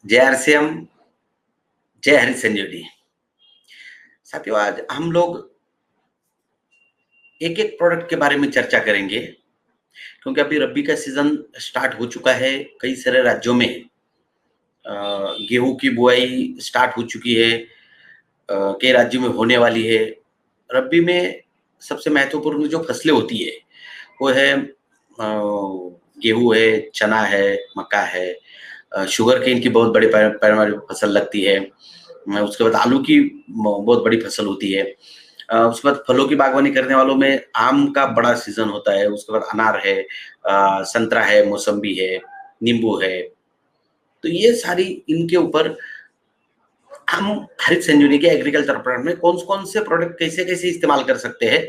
जय आरसीएम, जय हरि संजीवनी। साथियों, आज हम लोग एक एक प्रोडक्ट के बारे में चर्चा करेंगे, क्योंकि अभी रबी का सीजन स्टार्ट हो चुका है। कई सारे राज्यों में गेहूं की बुआई स्टार्ट हो चुकी है, कई राज्यों में होने वाली है। रबी में सबसे महत्वपूर्ण जो फसलें होती है वो है गेहूं है, चना है, मक्का है, शुगर केन की बहुत बड़ी पैमाने पर फसल लगती है। उसके बाद आलू की बहुत बड़ी फसल होती है। उसके बाद फलों की बागवानी करने वालों में आम का बड़ा सीजन होता है। उसके बाद अनार है, संतरा है, मौसम्बी है, नींबू है। तो ये सारी इनके ऊपर हम हरित संजीवनी के एग्रीकल्चर प्रोडक्ट में कौन कौन से प्रोडक्ट कैसे कैसे इस्तेमाल कर सकते हैं,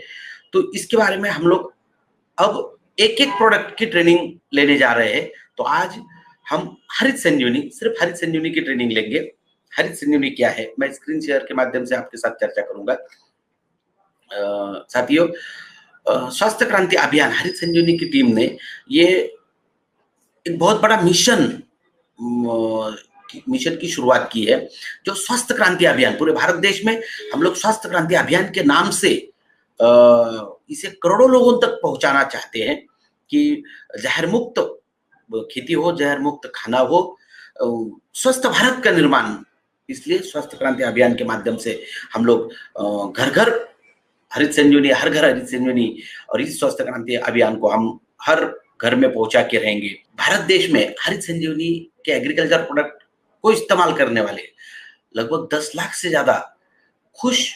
तो इसके बारे में हम लोग अब एक एक प्रोडक्ट की ट्रेनिंग लेने जा रहे हैं। तो आज हम हरित संजीवनी, सिर्फ हरित संजीवनी की ट्रेनिंग लेंगे। हरित संजीवनी क्या है, मैं स्क्रीन शेयर के माध्यम से आपके साथ चर्चा करूंगा। साथियों, स्वास्थ्य क्रांति अभियान हरित संजीवनी की टीम ने ये एक बहुत बड़ा मिशन की शुरुआत की है, जो स्वास्थ्य क्रांति अभियान पूरे भारत देश में हम लोग स्वास्थ्य क्रांति अभियान के नाम से इसे करोड़ों लोगों तक पहुंचाना चाहते हैं कि जहर मुक्त खेती हो, जहर मुक्त खाना हो, स्वस्थ भारत का निर्माण। इसलिए स्वास्थ्य क्रांति अभियान के माध्यम से हम लोग घर घर हरित संजीवनी, हर घर हरित संजीवनी, और इस स्वास्थ्य क्रांति अभियान को हम हर घर में पहुंचा के रहेंगे। भारत देश में हरित संजीवनी के एग्रीकल्चर प्रोडक्ट को इस्तेमाल करने वाले लगभग 10 लाख से ज्यादा खुश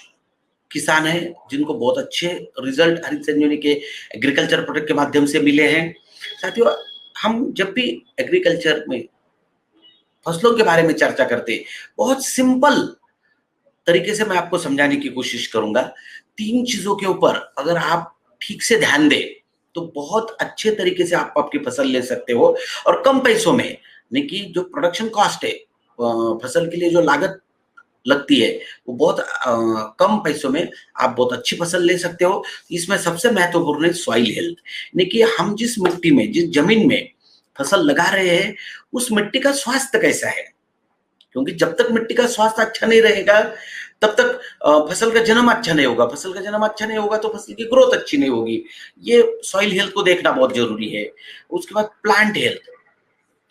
किसान हैं, जिनको बहुत अच्छे रिजल्ट हरित संजीवनी के एग्रीकल्चर प्रोडक्ट के माध्यम से मिले हैं। साथियों, हम जब भी एग्रीकल्चर में फसलों के बारे में चर्चा करते, बहुत सिंपल तरीके से मैं आपको समझाने की कोशिश करूंगा। 3 चीजों के ऊपर अगर आप ठीक से ध्यान दें तो बहुत अच्छे तरीके से आप आपकी फसल ले सकते हो, और कम पैसों में। यानी कि जो प्रोडक्शन कॉस्ट है, फसल के लिए जो लागत लगती है, वो बहुत कम पैसों में आप बहुत अच्छी फसल ले सकते हो। इसमें सबसे महत्वपूर्ण है सॉइल हेल्थ, यानी कि हम जिस मिट्टी में, जिस जमीन में फसल लगा रहे हैं, उस मिट्टी का स्वास्थ्य कैसा है। क्योंकि जब तक मिट्टी का स्वास्थ्य अच्छा नहीं रहेगा तब तक फसल का जन्म अच्छा नहीं होगा। फसल का जन्म अच्छा नहीं होगा तो फसल की ग्रोथ अच्छी नहीं होगी। ये सॉइल हेल्थ को देखना बहुत जरूरी है। उसके बाद प्लांट हेल्थ,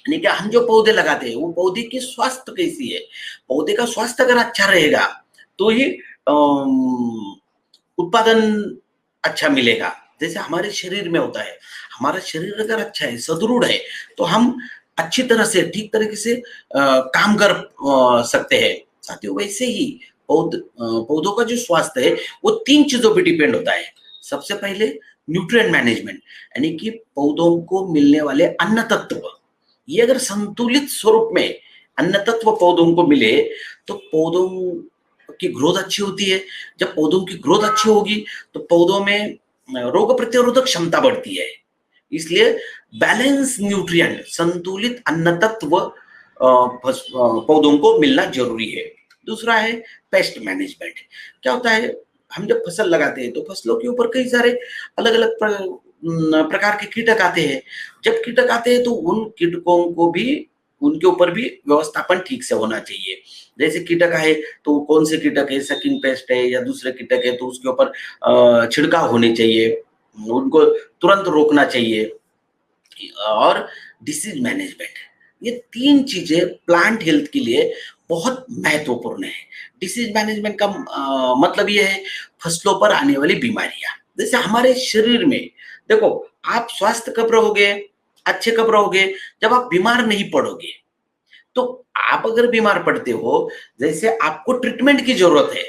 यानी कि हम जो पौधे लगाते हैं वो पौधे की स्वास्थ्य कैसी है। पौधे का स्वास्थ्य अगर अच्छा रहेगा तो ही उत्पादन अच्छा मिलेगा। जैसे हमारे शरीर में होता है, हमारा शरीर अगर अच्छा है, सुदृढ़ है, तो हम अच्छी तरह से, ठीक तरीके से काम कर सकते हैं। साथियों, वैसे ही पौधों का जो स्वास्थ्य है वो 3 चीजों पे डिपेंड होता है। सबसे पहले न्यूट्रिएंट मैनेजमेंट, यानी कि पौधों को मिलने वाले अन्न तत्व, ये अगर संतुलित स्वरूप में अन्न तत्व पौधों को मिले तो पौधों की ग्रोथ अच्छी होती है। जब पौधों की ग्रोथ अच्छी होगी तो पौधों में रोग प्रतिरोधक क्षमता बढ़ती है। इसलिए बैलेंस न्यूट्रिएंट, संतुलित अन्न तत्व पौधों को मिलना जरूरी है। दूसरा है पेस्ट मैनेजमेंट। क्या होता है, हम जब फसल लगाते हैं तो फसलों के ऊपर कई सारे अलग अलग प्रकार के कीटक आते हैं। जब कीटक आते हैं तो उन कीटकों को भी, उनके ऊपर भी व्यवस्थापन ठीक से होना चाहिए। जैसे कीटक आए तो कौन से कीटक है, सकिंग पेस्ट है या दूसरे कीटक है, तो उसके ऊपर छिड़काव होने चाहिए, उनको तुरंत रोकना चाहिए। और डिसीज मैनेजमेंट, ये 3 चीजें प्लांट हेल्थ के लिए बहुत महत्वपूर्ण है। डिसीज मैनेजमेंट का मतलब ये है फसलों पर आने वाली बीमारियां। जैसे हमारे शरीर में देखो, आप स्वस्थ कब रहोगे, अच्छे कब रहोगे, जब आप बीमार नहीं पड़ोगे। तो आप अगर बीमार पड़ते हो, जैसे आपको ट्रीटमेंट की जरूरत है,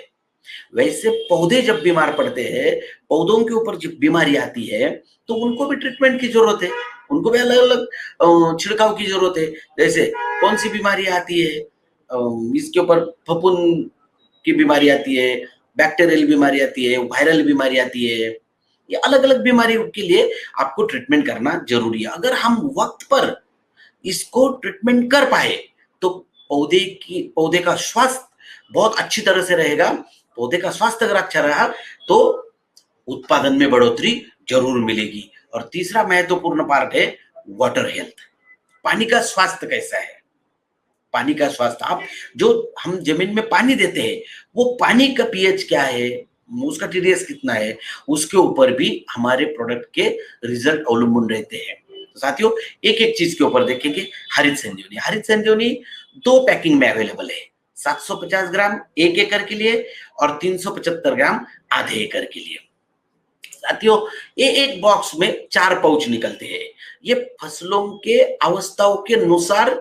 वैसे पौधे जब बीमार पड़ते हैं, पौधों के ऊपर जब बीमारी आती है तो उनको भी ट्रीटमेंट की जरूरत है, उनको भी अलग अलग छिड़काव की जरूरत है। जैसे कौन सी बीमारी आती है, इसके ऊपर फफूंद की बीमारी आती है, बैक्टीरियल बीमारी आती है, वायरल बीमारी आती है। ये अलग अलग बीमारियों के लिए आपको ट्रीटमेंट करना जरूरी है। अगर हम वक्त पर इसको ट्रीटमेंट कर पाए तो पौधे का स्वास्थ्य बहुत अच्छी तरह से रहेगा। पौधे का स्वास्थ्य अगर अच्छा रहा तो उत्पादन में बढ़ोतरी जरूर मिलेगी। और तीसरा महत्वपूर्ण पार्ट है वाटर हेल्थ, पानी का स्वास्थ्य कैसा है। पानी का स्वास्थ्य, आप जो हम जमीन में पानी देते हैं वो पानी का पीएच क्या है, उसका टीडीएस कितना है, उसके ऊपर भी हमारे प्रोडक्ट के रिजल्ट अवलंबन रहते हैं। तो साथियों, एक एक चीज के ऊपर देखेंगे। हरित संजीवनी, हरित संजीवनी 2 पैकिंग में अवेलेबल है, 750 ग्राम 1 एकड़ के लिए और 375 ग्राम आधे एकड़ के लिए। साथियों, ये एक बॉक्स में 4 पाउच निकलते हैं। ये फसलों के अवस्थाओं के अनुसार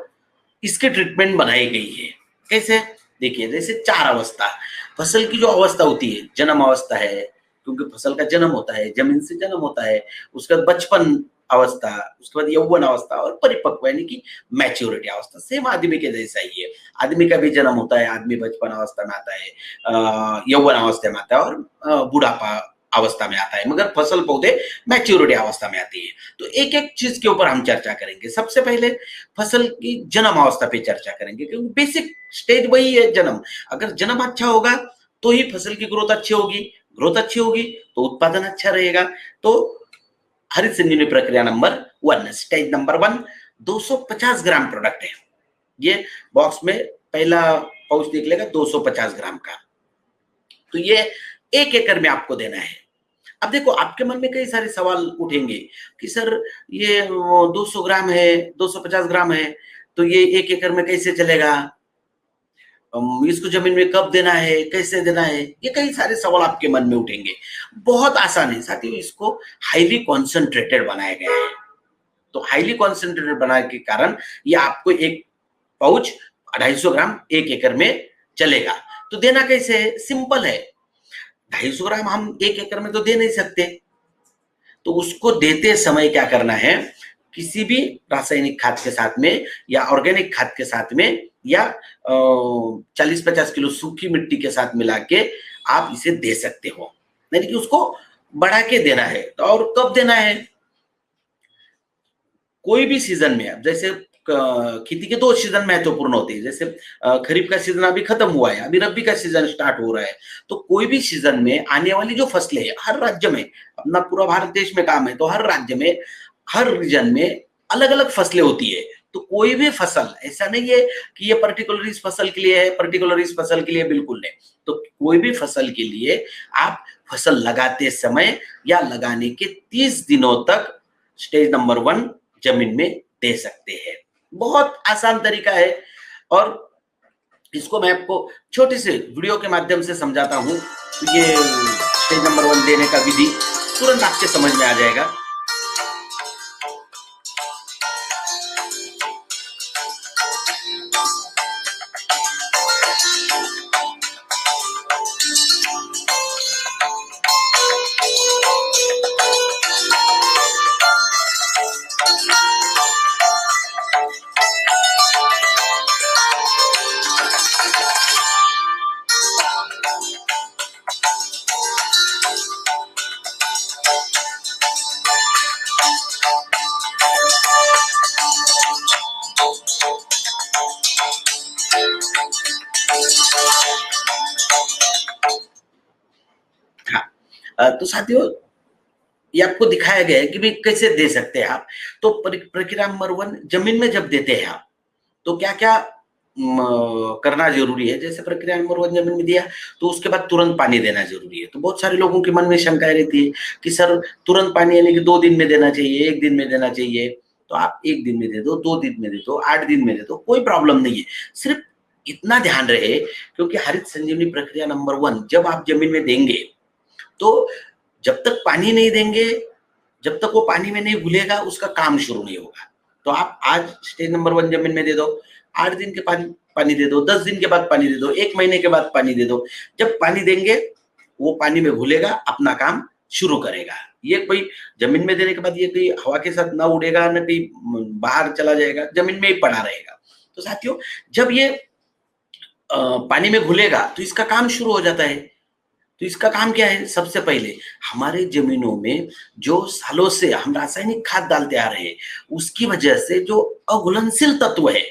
इसकी ट्रीटमेंट बनाई गई है। कैसे? देखिए, जैसे 4 अवस्था, फसल की जो अवस्था होती है, जन्म अवस्था है, क्योंकि फसल का जन्म होता है, जमीन से जन्म होता है, उसके बाद बचपन अवस्था, उसके बाद यौवन अवस्था और परिपक्व यानी कि मैच्योरिटी अवस्था। सेम आदमी के जैसा ही है, आदमी का भी जन्म होता है, आदमी बचपन अवस्था में आता है, यौवन अवस्था में आता है और बुढ़ापा अवस्था में आता है, मगर फसल पौधे मैच्योरिटी अवस्था में आती है। तो एक एक चीज के ऊपर हम चर्चा करेंगे। सबसे पहले फसल की जन्म अवस्था पे चर्चा करेंगे, क्योंकि बेसिक स्टेज वही है, जन्म। अगर जन्म अच्छा होगा तो ही फसल की ग्रोथ अच्छी होगी, ग्रोथ अच्छी होगी तो उत्पादन अच्छा रहेगा। तो हरित संजीवनी प्रक्रिया नंबर 1, स्टेज नंबर 1, 250 ग्राम प्रोडक्ट है। ये बॉक्स में पहला पाउच निकलेगा 250 ग्राम का। तो ये 1 एकड़ में आपको देना है। अब देखो, आपके मन में कई सारे सवाल उठेंगे कि सर ये 200 ग्राम है, 250 ग्राम है, तो ये 1 एकड़ में कैसे चलेगा, इसको जमीन में कब देना है, कैसे देना है, ये कई सारे सवाल आपके मन में उठेंगे। बहुत आसान है साथियों, इसको हाईली कॉन्सेंट्रेटेड बनाया गया है। तो हाईली कॉन्सेंट्रेटेड बनाने के कारण ये आपको एक पाउच 250 ग्राम 1 एकड़ में चलेगा। तो देना कैसे है? सिंपल है। 250 ग्राम हम 1 एकड़ में तो दे नहीं सकते, तो उसको देते समय क्या करना है, किसी भी रासायनिक खाद के साथ में या ऑर्गेनिक खाद के साथ में या 40-50 किलो सूखी मिट्टी के साथ मिला के आप इसे दे सकते हो, यानी कि उसको बढ़ा के देना है। तो और कब देना है? कोई भी सीजन में। अब जैसे खेती के 2 सीजन महत्वपूर्ण होते हैं, जैसे खरीफ का सीजन अभी खत्म हुआ है, अभी रबी का सीजन स्टार्ट हो रहा है। तो कोई भी सीजन में आने वाली जो फसलें हैं, हर राज्य में, अपना पूरा भारत देश में काम है, तो हर राज्य में, हर रीजन में अलग अलग फसलें होती है। तो कोई भी फसल ऐसा नहीं है कि ये पर्टिकुलर इस फसल के लिए है, पर्टिकुलर इस फसल के लिए, बिल्कुल नहीं। तो कोई भी फसल के लिए आप फसल लगाते समय या लगाने के 30 दिनों तक स्टेज नंबर 1 जमीन में दे सकते हैं। बहुत आसान तरीका है और इसको मैं आपको छोटे से वीडियो के माध्यम से समझाता हूं। तो ये स्टेज नंबर 1 देने का विधि तुरंत आपके समझ में आ जाएगा। तो साथियों, ये आपको दिखाया गया है कि भाई कैसे दे सकते हैं आप। तो प्रक्रिया नंबर 1, जमीन में जब देते हैं आप तो क्या क्या करना जरूरी है। जैसे प्रक्रिया नंबर 1 जमीन में दिया तो उसके बाद तुरंत पानी देना जरूरी है। तो बहुत सारे लोगों के मन में शंकाएं रहती है कि सर तुरंत पानी यानी कि 2 दिन में देना चाहिए, 1 दिन में देना चाहिए। तो आप 1 दिन में दे दो, 2 दिन में दे दो, 8 दिन में दे दो, कोई प्रॉब्लम नहीं है। सिर्फ इतना ध्यान रहे, क्योंकि हरित संजीवनी प्रक्रिया नंबर 1 जब आप जमीन में देंगे तो जब तक पानी नहीं देंगे, जब तक वो पानी में नहीं घुलेगा, उसका काम शुरू नहीं होगा। तो आप आज स्टेज नंबर 1 जमीन में दे दो, 8 दिन के पानी दे दो, 10 दिन के बाद पानी दे दो, 1 महीने के बाद पानी दे दो। जब पानी देंगे वो पानी में घुलेगा, अपना काम शुरू करेगा। ये कोई जमीन में देने के बाद ये कोई हवा के साथ ना उड़ेगा, ना कहीं बाहर चला जाएगा, जमीन में ही पड़ा रहेगा। तो साथियों, जब ये पानी में घुलेगा तो इसका काम शुरू हो जाता है। तो इसका काम क्या है? सबसे पहले हमारे जमीनों में जो सालों से हम रासायनिक खाद डालते आ रहे हैं, उसकी वजह से जो अघुलनशील तत्व है,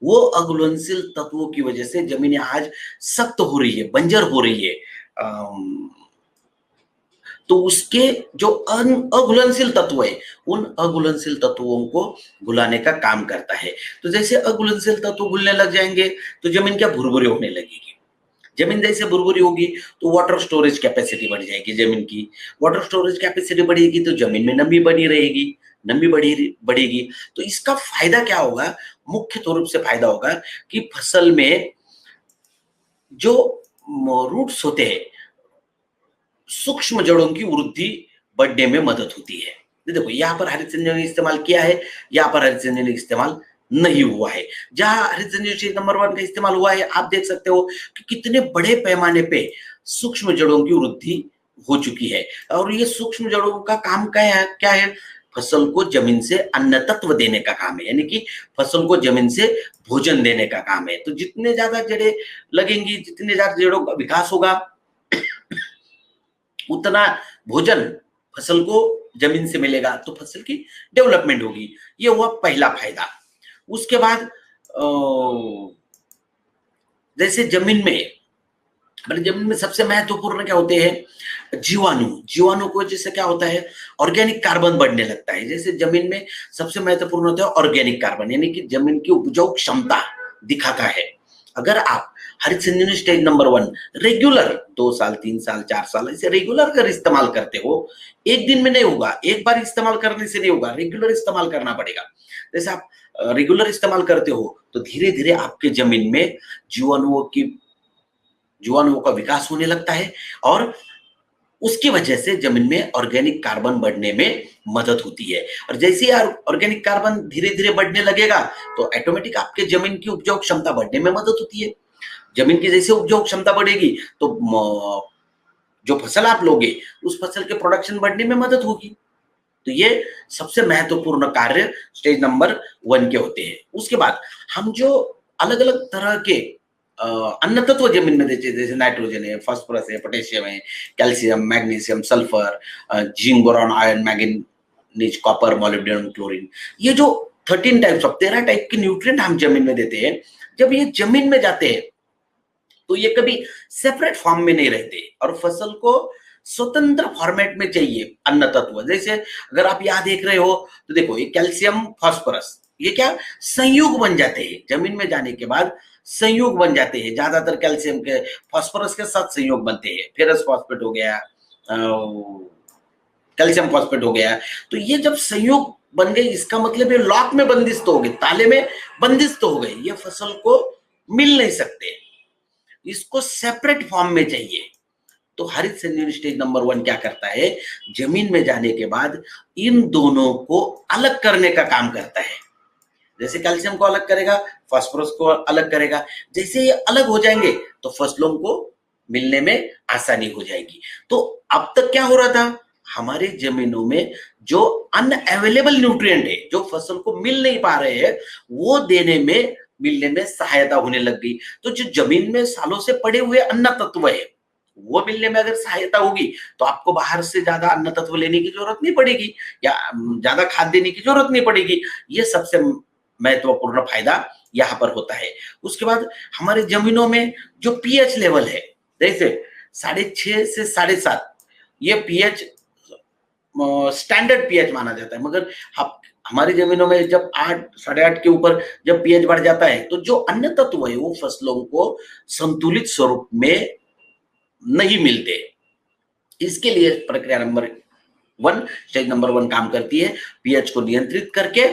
वो अघुलनशील तत्वों की वजह से जमीनें आज सख्त हो रही है, बंजर हो रही है। तो उसके जो अघुलनशील तत्व है, उन अघुलनशील तत्वों को घुलाने का काम करता है। तो जैसे अघुलनशील तत्व घुलने लग जाएंगे तो जमीन क्या भुरभुरी होने लगेगी। जमीन जैसे भुरभुरी होगी तो वाटर स्टोरेज कैपेसिटी बढ़ जाएगी जमीन की। वाटर स्टोरेज कैपेसिटी बढ़ेगी तो जमीन में नमी बनी रहेगी, नमी बढ़ेगी। तो इसका फायदा क्या होगा, मुख्य रूप से फायदा होगा कि फसल में जो रूट्स होते हैं, सूक्ष्म जड़ों की वृद्धि बढ़ने में मदद होती है। देखो यहाँ पर हरित संजीवनी इस्तेमाल किया है, यहाँ पर हरित संजीवनी इस्तेमाल नहीं हुआ है। जहां हरित संजीवनी नंबर 1 का इस्तेमाल हुआ है, आप देख सकते हो कि कितने बड़े पैमाने पे सूक्ष्म जड़ों की वृद्धि हो चुकी है। और ये सूक्ष्म जड़ों का काम क्या है? फसल को जमीन से अन्न तत्व देने का काम है, यानी कि फसल को जमीन से भोजन देने का काम है। तो जितने ज्यादा जड़ें लगेंगी, जितने ज्यादा जड़ों का विकास होगा, उतना भोजन फसल को जमीन से मिलेगा, तो फसल की डेवलपमेंट होगी। ये हुआ पहला फायदा। उसके बाद जैसे जमीन में सबसे महत्वपूर्ण क्या होते हैं? जीवाणु को वजह से क्या होता है? ऑर्गेनिक कार्बन बढ़ने लगता है। जैसे जमीन में सबसे महत्वपूर्ण होता है ऑर्गेनिक कार्बन, यानी कि जमीन की उपजाऊ क्षमता दिखाता है। अगर आप हरित संजीवनी स्टेज नंबर 1 रेगुलर 2 साल 3 साल 4 साल ऐसे रेगुलर अगर इस्तेमाल करते हो, एक दिन में नहीं होगा, एक बार इस्तेमाल करने से नहीं होगा, रेगुलर इस्तेमाल करना पड़ेगा। जैसे आप रेगुलर इस्तेमाल करते हो तो धीरे धीरे आपके जमीन में जीवाणुओं का विकास होने लगता है और उसकी वजह से जमीन में ऑर्गेनिक कार्बन बढ़ने में मदद होती है। और जैसे ही ऑर्गेनिक कार्बन धीरे धीरे बढ़ने लगेगा तो ऑटोमेटिक आपके जमीन की उपजाऊ क्षमता बढ़ने में मदद होती है। जमीन की जैसे उपजाऊ क्षमता बढ़ेगी तो जो फसल आप लोगे उस फसल के प्रोडक्शन बढ़ने में मदद होगी। तो ये सबसे महत्वपूर्ण कार्य स्टेज नंबर 1 के होते हैं। उसके बाद हम जो अलग अलग तरह के अन्न तत्व जमीन में देते हैं, जैसे नाइट्रोजन है, फास्फोरस है, पोटेशियम है, calcium, magnesium, sulphur, zinc, boron, iron, manganese, copper, molybdenum, chlorine, ये जो 13 टाइप के न्यूट्रिएंट हम जमीन में देते हैं, जब ये जमीन में जाते हैं तो ये कभी सेपरेट फॉर्म में नहीं रहते और फसल को स्वतंत्र फॉर्मेट में चाहिए अन्न तत्व। जैसे अगर आप यहां देख रहे हो तो देखो, ये कैल्शियम, फास्फोरस, ये क्या संयुग बन जाते हैं जमीन में जाने के बाद, संयुग बन जाते हैं। ज्यादातर कैल्शियम के फास्फोरस के साथ संयोग बनते हैं, फेरस फॉस्फेट हो गया, कैल्शियम फॉस्फेट हो गया। तो ये जब संयोग बन गए, इसका मतलब ये लॉक में बंदिस्त हो गए, ताले में बंदिस्त हो गए, ये फसल को मिल नहीं सकते, इसको सेपरेट फॉर्म में चाहिए। तो हरित संजीवनी स्टेज नंबर 1 क्या करता है? जमीन में जाने के बाद इन दोनों को अलग करने का काम करता है। जैसे कैल्शियम को अलग करेगा, फास्फोरस को अलग करेगा। जैसे ये अलग हो जाएंगे तो फसलों को मिलने में आसानी हो जाएगी। तो अब तक क्या हो रहा था? हमारी जमीनों में जो अनअवेलेबल न्यूट्रिएंट है, जो फसल को मिल नहीं पा रहे हैं, वो मिलने में सहायता होने लग गई। तो जो जमीन में सालों से पड़े हुए अन्न तत्व है, वो मिलने में अगर सहायता होगी तो आपको बाहर से ज्यादा अन्न तत्व लेने की जरूरत नहीं पड़ेगी या ज्यादा खाद देने की जरूरत नहीं पड़ेगी। ये सबसे महत्वपूर्ण फायदा यहाँ पर होता है। उसके बाद हमारे जमीनों में जो पीएच लेवल है, जैसे 6.5 से 7.5, ये पीएच स्टैंडर्ड पीएच माना जाता है। मगर हमारी जमीनों में जब 8, 8.5 के ऊपर जब पीएच बढ़ जाता है तो जो अन्य तत्व है वो फसलों को संतुलित स्वरूप में नहीं मिलते। इसके लिए प्रक्रिया नंबर 1, स्टेज नंबर 1 काम करती है, पीएच को नियंत्रित करके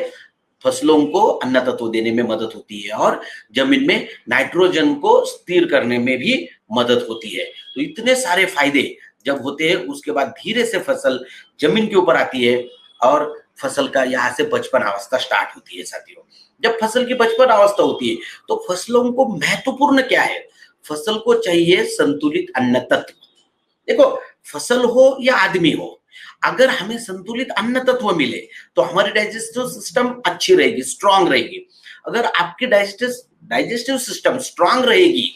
फसलों को अन्न तत्व देने में मदद होती है और जमीन में नाइट्रोजन को स्थिर करने में भी मदद होती है। तो इतने सारे फायदे जब होते हैं, उसके बाद धीरे से फसल जमीन के ऊपर आती है और फसल का यहाँ से बचपन अवस्था स्टार्ट होती है। साथियों, जब फसल की बचपन अवस्था होती है तो फसलों को महत्वपूर्ण क्या है? फसल को चाहिए संतुलित अन्न तत्व। देखो, फसल हो या आदमी हो, अगर हमें संतुलित अन्न तत्व मिले तो हमारी डाइजेस्टिव सिस्टम अच्छी रहेगी, स्ट्रांग रहेगी। अगर आपकी डाइजेस्टिव सिस्टम स्ट्रांग रहेगी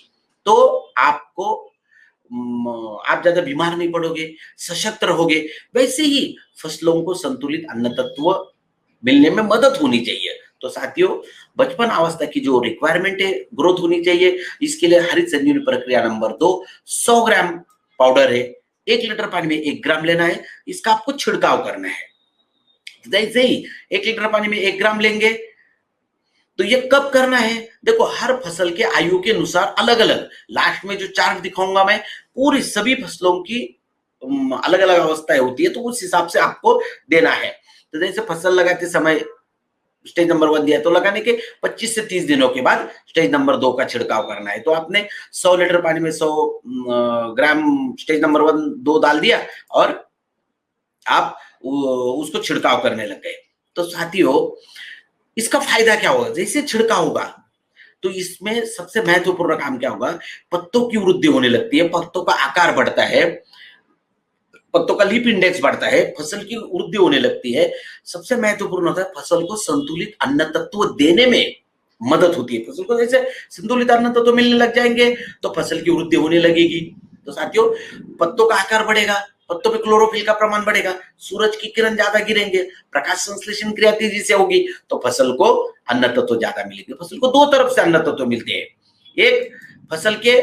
तो आप ज्यादा बीमार नहीं पड़ोगे, सशक्त रहोगे। वैसे ही फसलों को संतुलित अन्न तत्व मिलने में मदद होनी चाहिए। तो साथियों, बचपन अवस्था की जो रिक्वायरमेंट है, ग्रोथ होनी चाहिए। इसके लिए हरित संजीवनी प्रक्रिया नंबर 2 100 ग्राम पाउडर है, 1 लीटर पानी में 1 ग्राम लेना है, इसका आपको छिड़काव करना है। जैसे ही 1 लीटर पानी में 1 ग्राम लेंगे, तो ये कब करना है? देखो, हर फसल के आयु के अनुसार अलग अलग, लास्ट में जो चार्ट दिखाऊंगा मैं, पूरी सभी फसलों की अलग अलग अवस्थाएं होती है, तो उस हिसाब से आपको देना है। तो जैसे फसल लगाते समय स्टेज नंबर 1 दिया, तो लगाने के 25 से 30 दिनों के बाद स्टेज नंबर 2 का छिड़काव करना है। तो आपने 100 लीटर पानी में 100 ग्राम स्टेज नंबर 1 2 डाल दिया और आप उसको छिड़काव करने लग गए। तो साथियों, इसका फायदा क्या होगा? जैसे छिड़काव होगा तो इसमें सबसे महत्वपूर्ण काम क्या होगा? पत्तों की वृद्धि होने लगती है, पत्तों का आकार बढ़ता है, पत्तों का लीफ इंडेक्स बढ़ता है, फसल की वृद्धि होने लगती है। सबसे महत्वपूर्ण होता है, फसल को संतुलित अन्न तत्व देने में मदद होती है। फसल को जैसे संतुलित अन्न तत्व मिलने लग जाएंगे तो फसल की वृद्धि होने लगेगी। तो साथियों, पत्तों का आकार बढ़ेगा, पत्तों में क्लोरोफिल का प्रमाण बढ़ेगा, सूरज की किरण ज्यादा गिरेंगे, प्रकाश संश्लेषण क्रिया तेजी से होगी, तो फसल को अन्न तत्व ज्यादा मिलेंगे। फसल को दो तरफ से अन्न तत्व मिलते हैं, एक फसल के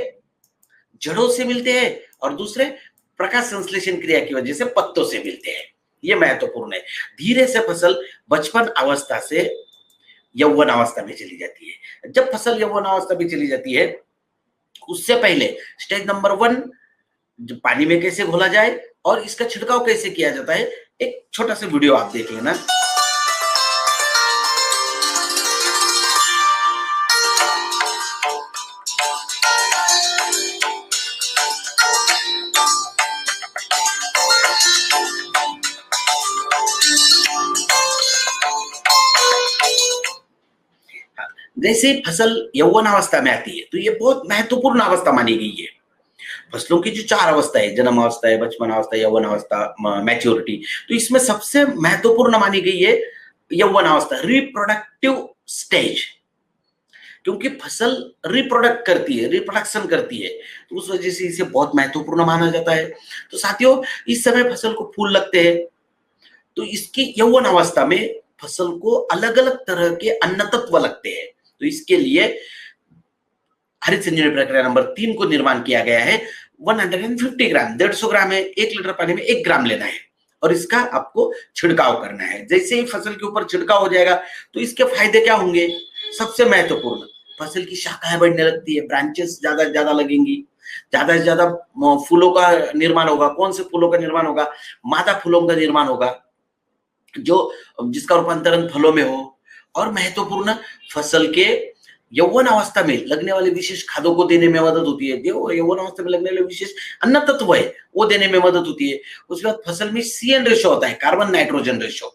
जड़ों से मिलते हैं और दूसरे प्रकाश संश्लेषण क्रिया की वजह से पत्तों से मिलते हैं। ये महत्वपूर्ण है। धीरे से फसल बचपन अवस्था से यौवन अवस्था में चली जाती है। जब फसल यौवन अवस्था में चली जाती है, उससे पहले स्टेज नंबर 1 पानी में कैसे घोला जाए और इसका छिड़काव कैसे किया जाता है, एक छोटा सा वीडियो आप देख लेना। जैसे फसल यौवन अवस्था में आती है तो ये बहुत महत्वपूर्ण अवस्था मानी गई है। फसलों की जो 4 अवस्था है, जन्म अवस्था है, बचपन अवस्था, यौवन अवस्था, मैच्योरिटी, तो इसमें सबसे महत्वपूर्ण मानी गई है यौवन अवस्था, रिप्रोडक्टिव स्टेज। क्योंकि फसल रिप्रोडक्ट करती है, रिप्रोडक्शन करती है, तो उस वजह से इसे बहुत महत्वपूर्ण माना जाता है। तो साथियों, इस समय फसल को फूल लगते हैं, तो इसकी यौवन अवस्था में फसल को अलग अलग तरह के अन्न तत्व लगते हैं। तो इसके लिए हरित संजीवनी प्रक्रिया नंबर 3 को निर्माण किया गया है। 150 ग्राम, 150 ग्राम है, 1 लीटर पानी में 1 ग्राम लेना है और इसका आपको छिड़काव करना है। जैसे ही फसल के ऊपर छिड़काव हो जाएगा तो इसके फायदे क्या होंगे? सबसे महत्वपूर्ण, फसल की शाखाएं बढ़ने लगती है, ब्रांचेस ज्यादा से ज्यादा लगेंगी, ज्यादा से ज्यादा फूलों का निर्माण होगा। कौन से फूलों का निर्माण होगा? मादा फूलों का निर्माण होगा, जो जिसका रूपांतरण फलों में हो। और महत्वपूर्ण, फसल के यौवन अवस्था में लगने वाले विशेष खादों को देने में मदद होती है। देखो, यौवन अवस्था में लगने वाले विशेष अन्न तत्व है वो देने में मदद होती है। उसके बाद फसल में CN रेशो होता है, कार्बन नाइट्रोजन रेशो,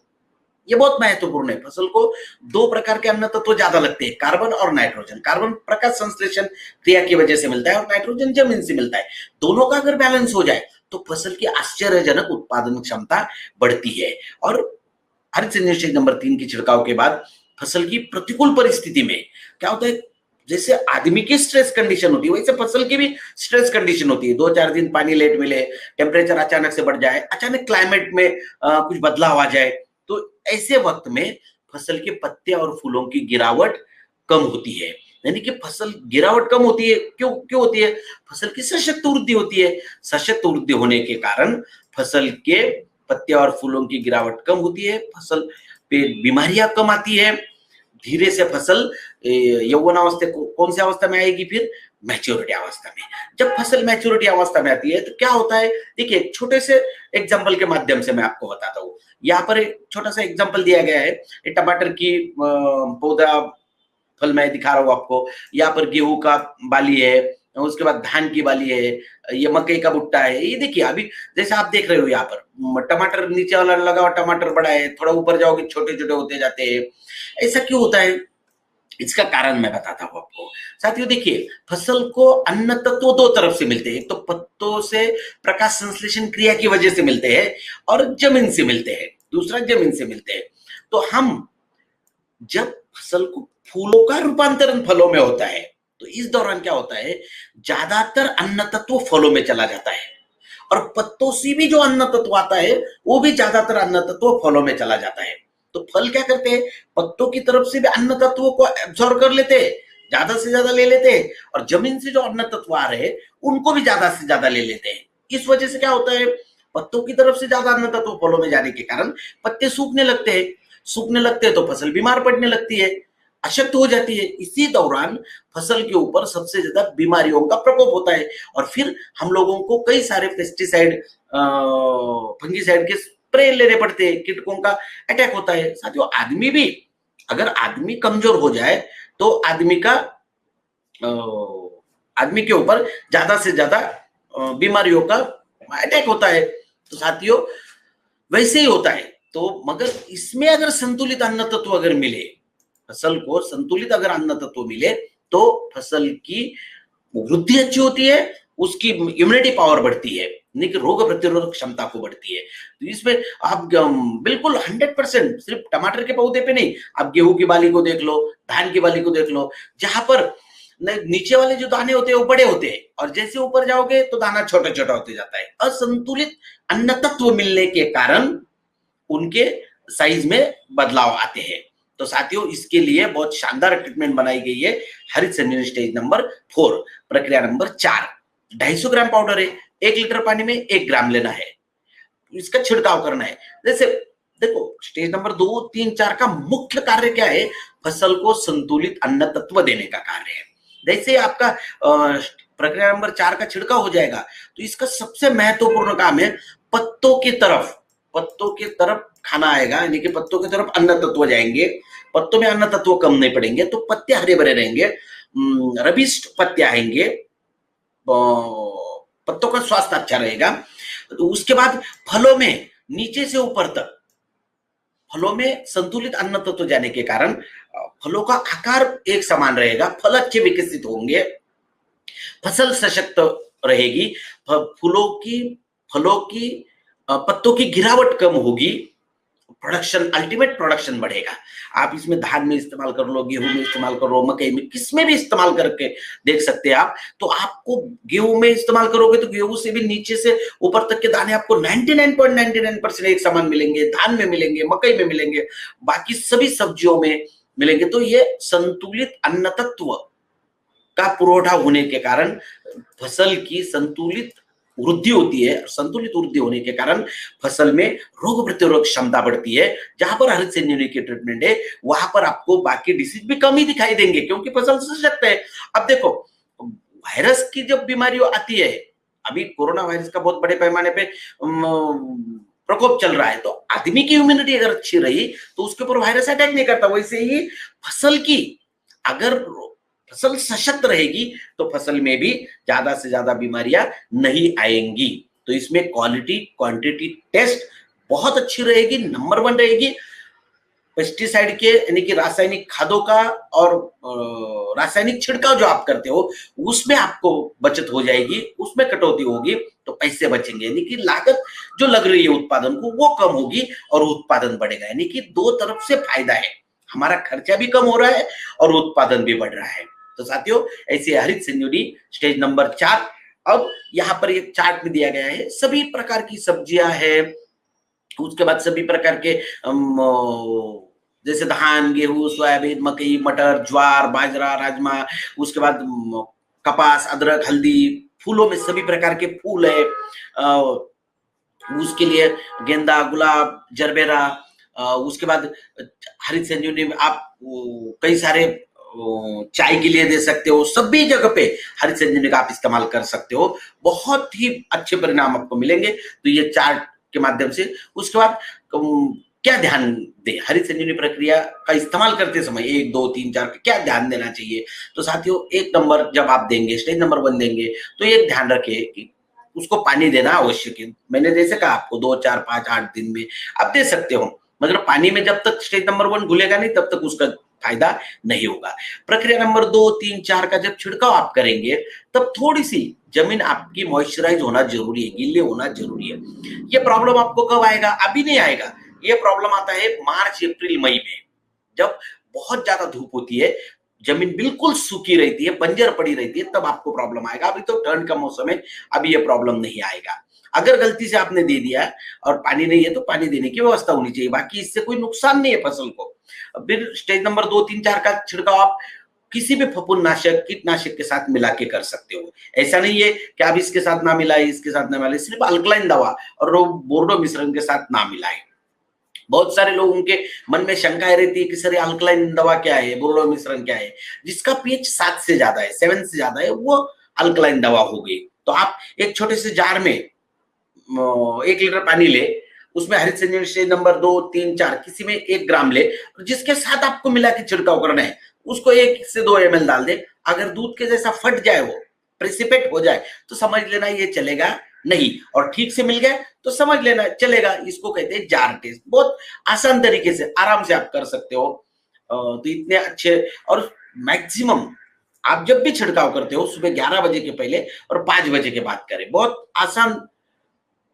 ये बहुत महत्वपूर्ण है। फसल को 2 प्रकार के अन्न तत्व ज्यादा लगते हैं, कार्बन और नाइट्रोजन। कार्बन प्रकाश संश्लेषण क्रिया की वजह से मिलता है और नाइट्रोजन जमीन से मिलता है। दोनों का अगर बैलेंस हो जाए तो फसल की आश्चर्यजनक उत्पादन क्षमता बढ़ती है। और हरित संजीवनी नंबर 3 की छिड़काव के बाद फसल की प्रतिकूल परिस्थिति में क्या होता है? जैसे आदमी की स्ट्रेस कंडीशन होती है, वैसे फसल की भी स्ट्रेस कंडीशन होती है। 2-4 दिन पानी लेट मिले, टेम्परेचर अचानक से बढ़ जाए, अचानक क्लाइमेट में कुछ बदलाव आ जाए, तो ऐसे वक्त में फसल के पत्ते और फूलों की गिरावट कम होती है। यानी कि फसल गिरावट कम होती है। क्यों होती है? फसल की सशक्त वृद्धि होती है। सशक्त वृद्धि होने के कारण फसल के पत्ते और फूलों की गिरावट कम होती है, फसल पे बीमारियां कम आती है। धीरे से फसल यौवन अवस्था कौन सी अवस्था में आएगी? फिर मैच्योरिटी अवस्था में। जब फसल मैच्योरिटी अवस्था में आती है तो क्या होता है? देखिए, एक छोटे से एग्जांपल के माध्यम से मैं आपको बताता हूँ। यहाँ पर एक छोटा सा एग्जांपल दिया गया है, टमाटर की पौधा फल मैं दिखा रहा हूँ आपको। यहाँ पर गेहूं का बाली है, उसके बाद धान की बाली है, ये मकई का भुट्टा है। ये देखिए, अभी जैसे आप देख रहे हो यहाँ पर टमाटर नीचे वाला लगा हुआ टमाटर बड़ा है, थोड़ा ऊपर जाओगे छोटे छोटे होते जाते हैं। ऐसा क्यों होता है? इसका कारण मैं बताता हूँ आपको। साथियों, देखिए, फसल को अन्न तत्व 2 तरफ से मिलते हैं। एक तो पत्तों से प्रकाश संश्लेषण क्रिया की वजह से मिलते हैं और जमीन से मिलते हैं, दूसरा जमीन से मिलते हैं। तो हम जब फसल को फूलों का रूपांतरण फलों में होता है तो इस दौरान क्या होता है? ज्यादातर अन्न तत्व फलों में चला जाता है और पत्तों से भी जो अन्न तत्व आता है वो भी ज्यादातर अन्न तत्व फलों में चला जाता है। तो फल क्या करते हैं? पत्तों की तरफ से भी अन्न तत्वों को एब्जॉर्ब कर लेते हैं, ज्यादा से ज्यादा ले लेते हैं, और जमीन से जो अन्न तत्व आ रहे हैं उनको भी ज्यादा से ज्यादा ले लेते हैं। इस वजह से क्या होता है, पत्तों की तरफ से ज्यादा अन्न तत्व फलों में जाने के कारण पत्ते सूखने लगते हैं तो फसल बीमार पड़ने लगती है, अशक्त हो जाती है। इसी दौरान फसल के ऊपर सबसे ज्यादा बीमारियों का प्रकोप होता है और फिर हम लोगों को कई सारे पेस्टिसाइड, फंगिसाइड के स्प्रे लेने पड़ते हैं, कीटकों का अटैक होता है। साथियों, आदमी भी, अगर आदमी कमजोर हो जाए तो आदमी के ऊपर ज्यादा से ज्यादा बीमारियों का अटैक होता है। तो साथियों, वैसे ही होता है। तो मगर इसमें अगर संतुलित अन्न तत्व अगर मिले, फसल को संतुलित अगर अन्न तत्व मिले तो फसल की वृद्धि अच्छी होती है, उसकी इम्यूनिटी पावर बढ़ती है, यानी कि रोग प्रतिरोधक क्षमता को बढ़ती है। तो इसमें आप बिल्कुल 100% सिर्फ टमाटर के पौधे पे नहीं, आप गेहूं की बाली को देख लो, धान की बाली को देख लो, जहां पर नीचे वाले जो दाने होते हैं वो बड़े होते हैं और जैसे ऊपर जाओगे तो दाना छोटा छोटा होते जाता है। असंतुलित अन्न तत्व मिलने के कारण उनके साइज में बदलाव आते हैं। तो साथियों, इसके लिए बहुत शानदार ट्रीटमेंट बनाई गई है हरित संजीवनी स्टेज नंबर 4, प्रक्रिया नंबर 4। 250 ग्राम पाउडर है, 1 लीटर पानी में 1 ग्राम लेना है, इसका छिड़काव करना है। जैसे देखो, स्टेज नंबर 2, 3, 4 का मुख्य कार्य क्या है, फसल को संतुलित अन्न तत्व देने का कार्य है। जैसे आपका प्रक्रिया नंबर 4 का छिड़काव हो जाएगा तो इसका सबसे महत्वपूर्ण काम है पत्तों की तरफ खाना आएगा, यानी कि पत्तों की तरफ अन्न तत्व जाएंगे। पत्तों में अन्न तत्व कम नहीं पड़ेंगे तो पत्ते हरे भरे रहेंगे, रबिस्ट पत्ते आएंगे, पत्तों का स्वास्थ्य अच्छा रहेगा। तो उसके बाद फलों में नीचे से ऊपर तक फलों में संतुलित अन्न तत्व जाने के कारण फलों का आकार एक समान रहेगा, फल अच्छे विकसित होंगे, फसल सशक्त रहेगी, फलों की पत्तों की गिरावट कम होगी, अल्टीमेट प्रोडक्शन बढ़ेगा। आप इसमें धान में इस्तेमाल कर लो, गेहूं में इस्तेमाल कर लो, मकई में, किसमें भी इस्तेमाल करके देख सकते हैं आप। तो आपको गेहूं में इस्तेमाल करोगे तो गेहूं से भी नीचे से ऊपर तक के दाने आपको 99.99% एक समान मिलेंगे, धान में मिलेंगे, मकई में मिलेंगे, बाकी सभी सब्जियों में मिलेंगे। तो ये संतुलित अन्न तत्व का पुरवठा होने के कारण फसल की संतुलित वृद्धि होती है। संतुलित वृद्धि होने के कारण फसल में रोग प्रतिरोधक क्षमता बढ़ती है। जहां पर हरित संजीवनी की ट्रीटमेंट है वहां पर आपको बाकी डिसीज भी कम ही दिखाई देंगे क्योंकि फसल सशक्त है। अब देखो, वायरस की जब बीमारी आती है, अभी कोरोना वायरस का बहुत बड़े पैमाने पे प्रकोप चल रहा है, तो आदमी की इम्यूनिटी अगर अच्छी रही तो उसके ऊपर वायरस अटैक नहीं करता। वैसे ही फसल की अगर फसल सशक्त रहेगी तो फसल में भी ज्यादा से ज्यादा बीमारियां नहीं आएंगी। तो इसमें क्वालिटी क्वांटिटी टेस्ट बहुत अच्छी रहेगी, नंबर 1 रहेगी। पेस्टिसाइड के यानी कि रासायनिक खादों का और रासायनिक छिड़काव जो आप करते हो उसमें आपको बचत हो जाएगी, उसमें कटौती होगी तो पैसे बचेंगे, यानी कि लागत जो लग रही है उत्पादन को वो कम होगी और उत्पादन बढ़ेगा। यानी कि दो तरफ से फायदा है, हमारा खर्चा भी कम हो रहा है और उत्पादन भी बढ़ रहा है। तो साथियों, ऐसे हरित संजीवनी स्टेज नंबर 4। अब यहाँ पर एक चार्ट में दिया गया है, सभी प्रकार की सब्जियां है, उसके बाद सभी प्रकार के जैसे धान, गेहूं, सोयाबीन, मकई, मटर, ज्वार, बाजरा, राजमा, उसके बाद कपास, अदरक, हल्दी, फूलों में सभी प्रकार के फूल है, उसके लिए गेंदा, गुलाब, जरबेरा, उसके बाद हरित संजीवनी में आप कई सारे चाय के लिए दे सकते हो, सभी जगह पे हरित संजीवनी का आप इस्तेमाल कर सकते हो, बहुत ही अच्छे परिणाम आपको मिलेंगे। तो ये चार्ट के माध्यम से, उसके बाद क्या ध्यान दे हरित संजीवनी प्रक्रिया का इस्तेमाल करते समय 1, 2, 3, 4 क्या ध्यान देना चाहिए। तो साथियों, 1 नंबर जब आप देंगे, स्टेज नंबर 1 देंगे तो ये ध्यान रखिए कि उसको पानी देना आवश्यक है। मैंने जैसे कहा आपको 2, 4, 5, 8 दिन में आप दे सकते हो, मगर पानी में जब तक स्टेज नंबर 1 घुलेगा नहीं तब तक उसका फायदा नहीं होगा। प्रक्रिया नंबर 2, 3, 4 का जब छिड़काव आप करेंगे तब थोड़ी सी जमीन आपकी मॉइस्चराइज होना जरूरी है, गीले होना जरूरी है। ये प्रॉब्लम आपको कब आएगा? अभी नहीं आएगा, ये प्रॉब्लम आता है मार्च, अप्रैल, मई में, जब बहुत ज्यादा धूप होती है, जमीन बिल्कुल सूखी रहती है, बंजर पड़ी रहती है, तब आपको प्रॉब्लम आएगा। अभी तो ठंड का मौसम है, अभी ये प्रॉब्लम नहीं आएगा। अगर गलती से आपने दे दिया और पानी नहीं है तो पानी देने की व्यवस्था होनी चाहिए, बाकी इससे कोई नुकसान नहीं है फसल को। फिर स्टेज नंबर 2, 3, 4 का छिड़काव आप किसी भी फफूंदनाशक कीटनाशक के साथ मिला के कर सकते हो। ऐसा नहीं है कि आप इसके साथ ना मिलाए, इसके साथ ना मिलाए, सिर्फ अल्कलाइन दवा और बोर्डो मिश्रण के साथ ना मिलाए। बहुत सारे लोगों के मन में शंकाएं रहती है कि सर अल्कलाइन दवा क्या है, बोर्डो मिश्रण क्या है। जिसका पीएच 7 से ज्यादा है, 7 से ज्यादा है, वो अल्कलाइन दवा हो गई। तो आप एक छोटे से जार में 1 लीटर पानी ले, उसमें हरित संजीवनी स्टेज नंबर 2, 3, 4 किसी में 1 ग्राम ले, जिसके साथ आपको मिला के छिड़काव करना है, उसको 1 से 2 ml डाल दे। अगर दूध के जैसा फट जाए, वो प्रेसिपिटेट हो जाए, तो समझ लेना ये चलेगा नहीं, और ठीक से मिल गया तो समझ लेना चलेगा। इसको कहते हैं जार टेस्ट। बहुत आसान तरीके से आराम से आप कर सकते हो। तो इतने अच्छे, और मैक्सिमम आप जब भी छिड़काव करते हो सुबह 11 बजे के पहले और 5 बजे के बाद करें। बहुत आसान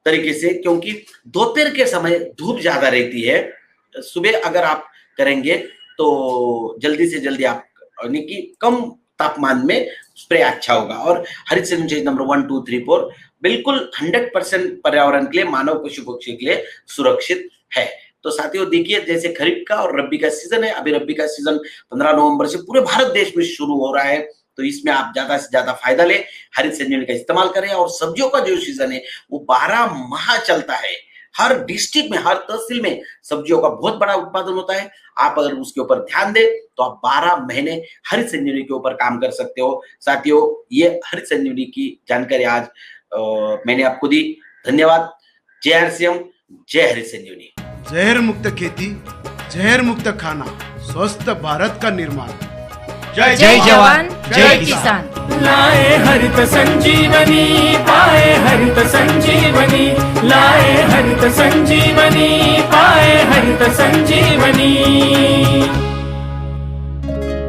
तरीके से, क्योंकि दोपहर के समय धूप ज्यादा रहती है। सुबह अगर आप करेंगे तो जल्दी से जल्दी आप, यानी कि कम तापमान में स्प्रे अच्छा होगा। और हरित संजीवनी नंबर 1, 2, 3, 4 बिल्कुल 100% पर्यावरण के लिए, मानव पशु पक्षी के लिए सुरक्षित है। तो साथियों देखिए, जैसे खरीफ का और रबी का सीजन है, अभी रबी का सीजन 15 नवंबर से पूरे भारत देश में शुरू हो रहा है। तो इसमें आप ज्यादा से ज्यादा फायदा ले, हरित संजीवनी का इस्तेमाल करें। और सब्जियों का जो सीजन है वो 12 माह चलता है। हर डिस्ट्रिक्ट में, हर तहसील में सब्जियों का बहुत बड़ा उत्पादन होता है। आप अगर उसके ऊपर ध्यान दें तो आप 12 महीने हरित संजीवनी के ऊपर काम कर सकते हो। साथियों, ये हरित संजीवनी की जानकारी आज मैंने आपको दी। धन्यवाद। जय हरिसियम, जय हरित संजीवनी। जहर मुक्त खेती, जहर मुक्त खाना, स्वस्थ भारत का निर्माण। जय जवान, जय किसान। लाए हरित संजीवनी, पाए हरित संजीवनी, लाए हरित संजीवनी, पाए हरित संजीवनी।